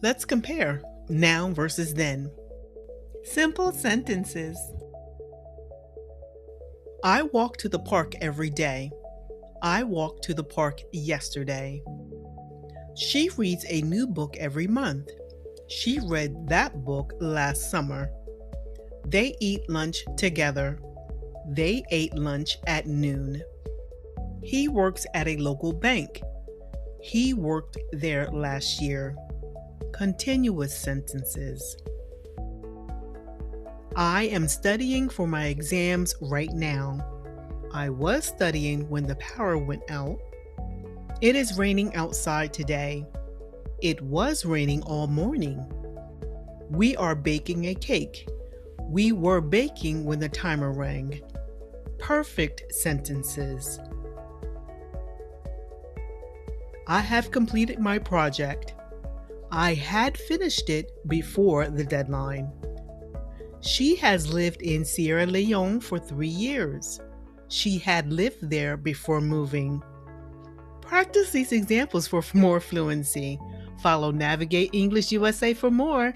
Let's compare now versus then. Simple sentences. I walk to the park every day. I walked to the park yesterday. She reads a new book every month. She read that book last summer. They eat lunch together. They ate lunch at noon. He works at a local bank. He worked there last year. Continuous sentences. I am studying for my exams right now. I was studying when the power went out. It is raining outside today. It was raining all morning. We are baking a cake. We were baking when the timer rang. Perfect sentences. I have completed my project. I had finished it before the deadline. She has lived in Sierra Leone for 3 years. She had lived there before moving. Practice these examples for more fluency. Follow Navigate English USA for more.